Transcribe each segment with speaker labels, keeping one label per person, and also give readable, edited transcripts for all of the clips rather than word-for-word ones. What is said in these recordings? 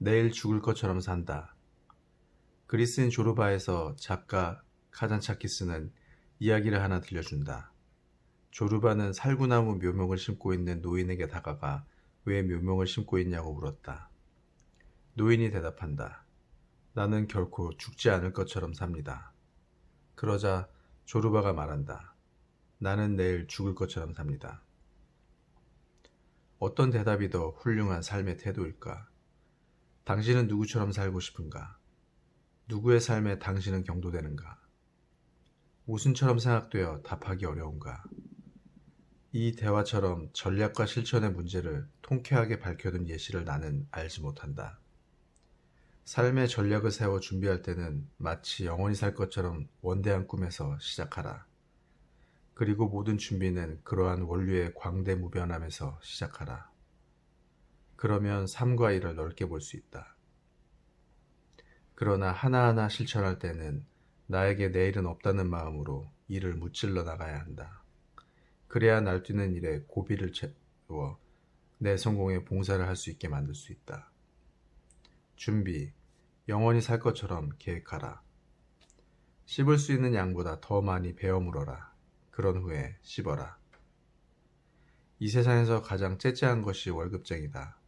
Speaker 1: 내일 죽을 것처럼 산다. 그리스인 조르바에서 작가 카잔차키스는 이야기를 하나 들려준다. 조르바는 살구나무 묘목을 심고 있는 노인에게 다가가 왜 묘목을 심고 있냐고 물었다. 노인이 대답한다. 나는 결코 죽지 않을 것처럼 삽니다. 그러자 조르바가 말한다. 나는 내일 죽을 것처럼 삽니다. 어떤 대답이 더 훌륭한 삶의 태도일까? 당신은 누구처럼 살고 싶은가? 누구의 삶에 당신은 경도되는가? 모순처럼 생각되어 답하기 어려운가? 이 대화처럼 전략과 실천의 문제를 통쾌하게 밝혀둔 예시를 나는 알지 못한다. 삶의 전략을 세워 준비할 때는 마치 영원히 살 것처럼 원대한 꿈에서 시작하라. 그리고 모든 준비는 그러한 원류의 광대무변함에서 시작하라. 그러면 삶과 일을 넓게 볼 수 있다. 그러나 하나하나 실천할 때는 나에게 내일은 없다는 마음으로 일을 무찔러 나가야 한다. 그래야 날뛰는 일에 고비를 채워 내 성공에 봉사를 할 수 있게 만들 수 있다. 준비, 영원히 살 것처럼 계획하라. 씹을 수 있는 양보다 더 많이 베어 물어라. 그런 후에 씹어라. 이 세상에서 가장 째째한 것이 월급쟁이다.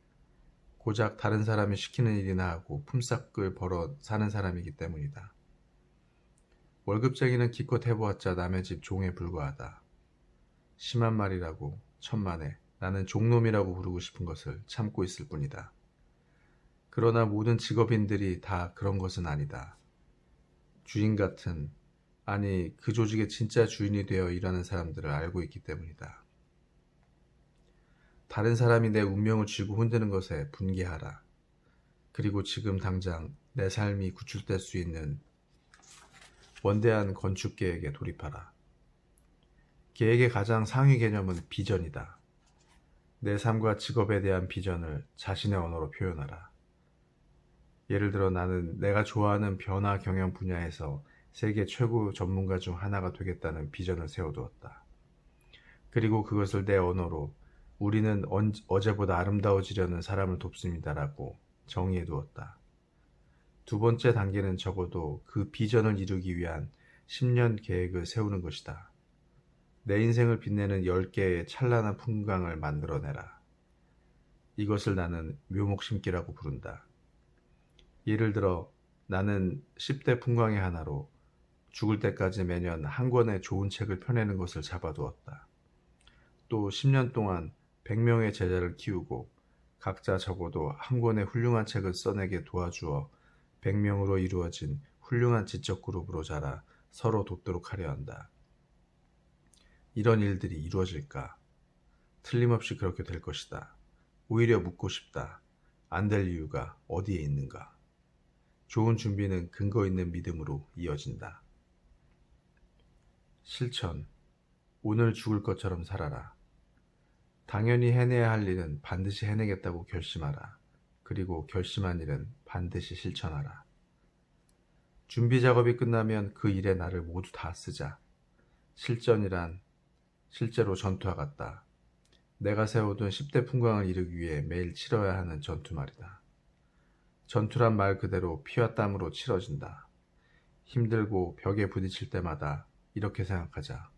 Speaker 1: 고작 다른 사람이 시키는 일이나 하고 품삯을 벌어 사는 사람이기 때문이다. 월급쟁이는 기껏 해보았자 남의 집 종에 불과하다. 심한 말이라고 천만에 나는 종놈이라고 부르고 싶은 것을 참고 있을 뿐이다. 그러나 모든 직업인들이 다 그런 것은 아니다. 주인 같은, 아니 그 조직의 진짜 주인이 되어 일하는 사람들을 알고 있기 때문이다. 다른 사람이 내 운명을 쥐고 흔드는 것에 분개하라. 그리고 지금 당장 내 삶이 구출될 수 있는 원대한 건축 계획에 돌입하라. 계획의 가장 상위 개념은 비전이다. 내 삶과 직업에 대한 비전을 자신의 언어로 표현하라. 예를 들어 나는 내가 좋아하는 변화 경영 분야에서 세계 최고 전문가 중 하나가 되겠다는 비전을 세워두었다. 그리고 그것을 내 언어로 우리는 어제보다 아름다워지려는 사람을 돕습니다라고 정의해두었다. 두 번째 단계는 적어도 그 비전을 이루기 위한 10년 계획을 세우는 것이다. 내 인생을 빛내는 10개의 찬란한 풍광을 만들어내라. 이것을 나는 묘목 심기라고 부른다. 예를 들어 나는 10대 풍광의 하나로 죽을 때까지 매년 한 권의 좋은 책을 펴내는 것을 잡아두었다. 또 10년 동안 100명의 제자를 키우고 각자 적어도 한 권의 훌륭한 책을 써내게 도와주어 100명으로 이루어진 훌륭한 지적 그룹으로 자라 서로 돕도록 하려 한다. 이런 일들이 이루어질까? 틀림없이 그렇게 될 것이다. 오히려 묻고 싶다. 안 될 이유가 어디에 있는가? 좋은 준비는 근거 있는 믿음으로 이어진다. 실천. 오늘 죽을 것처럼 살아라. 당연히 해내야 할 일은 반드시 해내겠다고 결심하라. 그리고 결심한 일은 반드시 실천하라. 준비 작업이 끝나면 그 일에 나를 모두 다 쓰자. 실전이란 실제로 전투와 같다. 내가 세워둔 10대 풍광을 이루기 위해 매일 치러야 하는 전투 말이다. 전투란 말 그대로 피와 땀으로 치러진다. 힘들고 벽에 부딪힐 때마다 이렇게 생각하자.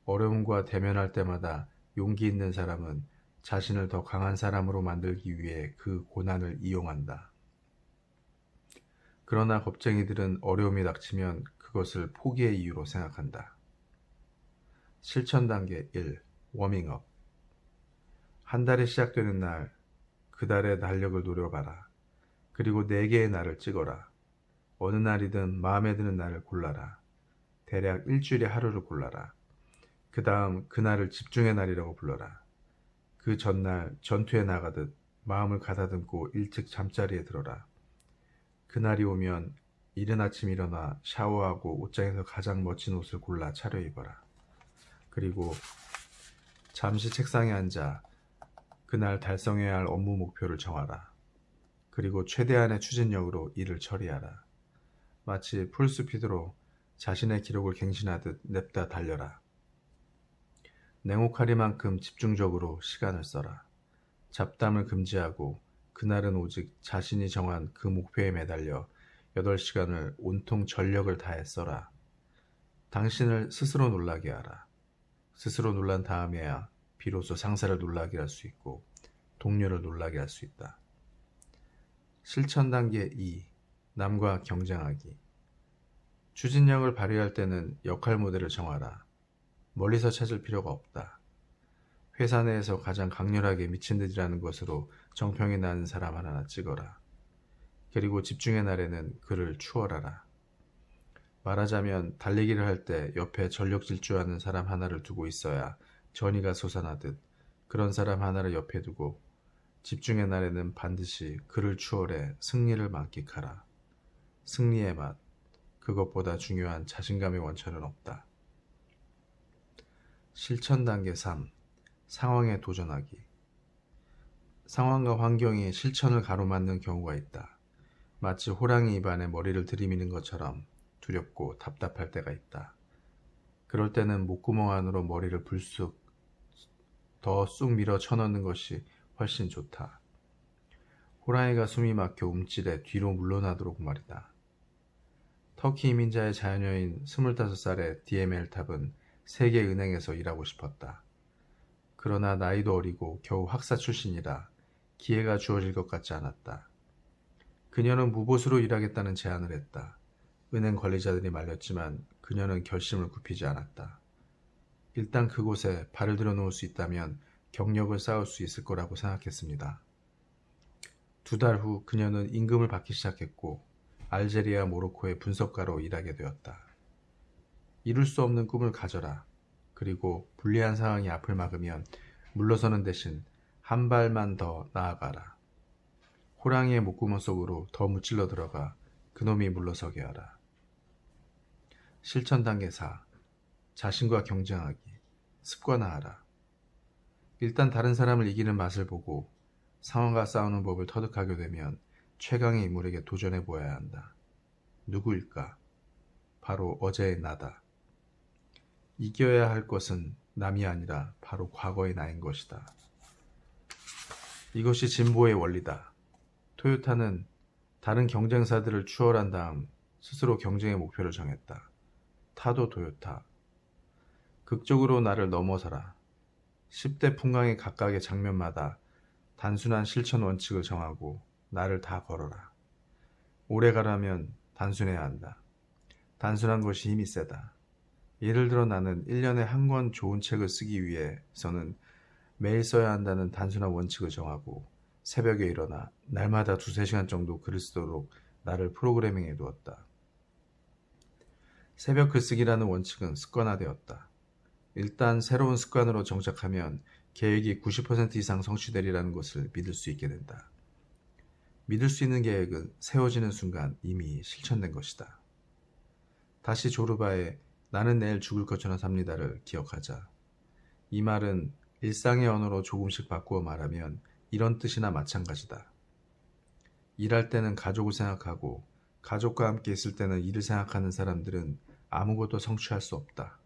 Speaker 1: 어려움과 대면할 때마다 용기 있는 사람은 자신을 더 강한 사람으로 만들기 위해 그 고난을 이용한다. 그러나 겁쟁이들은 어려움이 닥치면 그것을 포기의 이유로 생각한다. 실천 단계 1. 워밍업. 한 달이 시작되는 날, 그 달의 달력을 노려봐라. 그리고 4개의 날을 찍어라. 어느 날이든 마음에 드는 날을 골라라. 대략 일주일에 하루를 골라라. 그 다음 그날을 집중의 날이라고 불러라. 그 전날 전투에 나가듯 마음을 가다듬고 일찍 잠자리에 들어라. 그날이 오면 이른 아침 일어나 샤워하고 옷장에서 가장 멋진 옷을 골라 차려입어라. 그리고 잠시 책상에 앉아 그날 달성해야 할 업무 목표를 정하라. 그리고 최대한의 추진력으로 일을 처리하라. 마치 풀스피드로 자신의 기록을 갱신하듯 냅다 달려라. 냉혹하리만큼 집중적으로 시간을 써라. 잡담을 금지하고 그날은 오직 자신이 정한 그 목표에 매달려 8시간을 온통 전력을 다해 써라. 당신을 스스로 놀라게 하라. 스스로 놀란 다음에야 비로소 상사를 놀라게 할 수 있고 동료를 놀라게 할 수 있다. 실천 단계 2. 남과 경쟁하기. 추진력을 발휘할 때는 역할 모델을 정하라. 멀리서 찾을 필요가 없다. 회사 내에서 가장 강렬하게 미친 듯이라는 것으로 정평이 나는 사람 하나 찍어라. 그리고 집중의 날에는 그를 추월하라. 말하자면 달리기를 할 때 옆에 전력 질주하는 사람 하나를 두고 있어야 전의가 솟아나듯 그런 사람 하나를 옆에 두고 집중의 날에는 반드시 그를 추월해 승리를 만끽하라. 승리의 맛, 그것보다 중요한 자신감의 원천은 없다. 실천 단계 3. 상황에 도전하기. 상황과 환경이 실천을 가로막는 경우가 있다. 마치 호랑이 입안에 머리를 들이미는 것처럼 두렵고 답답할 때가 있다. 그럴 때는 목구멍 안으로 머리를 불쑥 더 쑥 밀어 쳐넣는 것이 훨씬 좋다. 호랑이가 숨이 막혀 움찔해 뒤로 물러나도록 말이다. 터키 이민자의 자녀인 25살의 DML 탑은 세계은행에서 일하고 싶었다. 그러나 나이도 어리고 겨우 학사 출신이라 기회가 주어질 것 같지 않았다. 그녀는 무보수로 일하겠다는 제안을 했다. 은행 관리자들이 말렸지만 그녀는 결심을 굽히지 않았다. 일단 그곳에 발을 들여놓을 수 있다면 경력을 쌓을 수 있을 거라고 생각했습니다. 2달 후 그녀는 임금을 받기 시작했고 알제리와 모로코의 분석가로 일하게 되었다. 이룰 수 없는 꿈을 가져라. 그리고 불리한 상황이 앞을 막으면 물러서는 대신 한 발만 더 나아가라. 호랑이의 목구멍 속으로 더 무찔러 들어가 그놈이 물러서게 하라. 실천 단계 4. 자신과 경쟁하기. 습관화하라. 일단 다른 사람을 이기는 맛을 보고 상황과 싸우는 법을 터득하게 되면 최강의 인물에게 도전해 보아야 한다. 누구일까? 바로 어제의 나다. 이겨야 할 것은 남이 아니라 바로 과거의 나인 것이다. 이것이 진보의 원리다. 토요타는 다른 경쟁사들을 추월한 다음 스스로 경쟁의 목표를 정했다. 타도 토요타. 극적으로 나를 넘어서라. 10대 풍광의 각각의 장면마다 단순한 실천 원칙을 정하고 나를 다 걸어라. 오래 가려면 단순해야 한다. 단순한 것이 힘이 세다. 예를 들어 나는 1년에 한 권 좋은 책을 쓰기 위해서는 매일 써야 한다는 단순한 원칙을 정하고 새벽에 일어나 날마다 2-3시간 정도 글을 쓰도록 나를 프로그래밍해 두었다. 새벽 글쓰기라는 원칙은 습관화되었다. 일단 새로운 습관으로 정착하면 계획이 90% 이상 성취되리라는 것을 믿을 수 있게 된다. 믿을 수 있는 계획은 세워지는 순간 이미 실천된 것이다. 다시 조르바의 나는 내일 죽을 것처럼 삽니다를 기억하자. 이 말은 일상의 언어로 조금씩 바꾸어 말하면 이런 뜻이나 마찬가지다. 일할 때는 가족을 생각하고 가족과 함께 있을 때는 일을 생각하는 사람들은 아무것도 성취할 수 없다.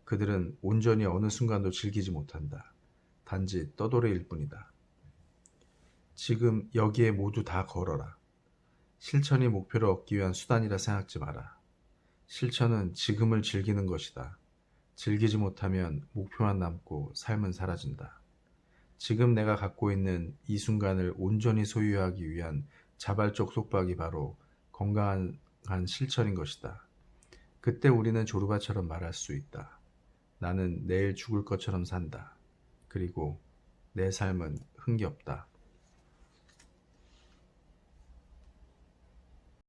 Speaker 1: 그들은 온전히 어느 순간도 즐기지 못한다. 단지 떠돌이일 뿐이다. 지금 여기에 모두 다 걸어라. 실천이 목표를 얻기 위한 수단이라 생각지 마라. 실천은 지금을 즐기는 것이다. 즐기지 못하면 목표만 남고 삶은 사라진다. 지금 내가 갖고 있는 이 순간을 온전히 소유하기 위한 자발적 속박이 바로 건강한 실천인 것이다. 그때 우리는 조르바처럼 말할 수 있다. 나는 내일 죽을 것처럼 산다. 그리고 내 삶은 흥겹다.